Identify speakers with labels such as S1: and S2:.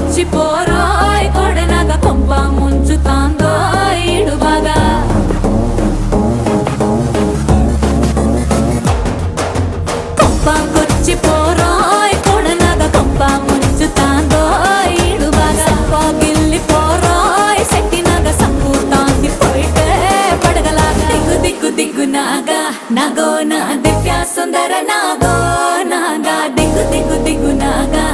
S1: కొచ్చి పోరాయ్ కొడనగ కొంప ముంచుతాందో ఇడుబాగా కొంప కొచ్చి పోరాయ్ కొడనగ కొంప ముంచుతాందో ఇడుబాగా గిల్లి పోరాయ్ సెట్టినగ సంపూతాంది పోయిటే పడగలాగా దిగ్గు దిగ్గు దిగ్గు నాగా నాగో నా దివ్య సుందర నాగో నాగా దిగ్గు దిగ్గు దిగ్గు నాగా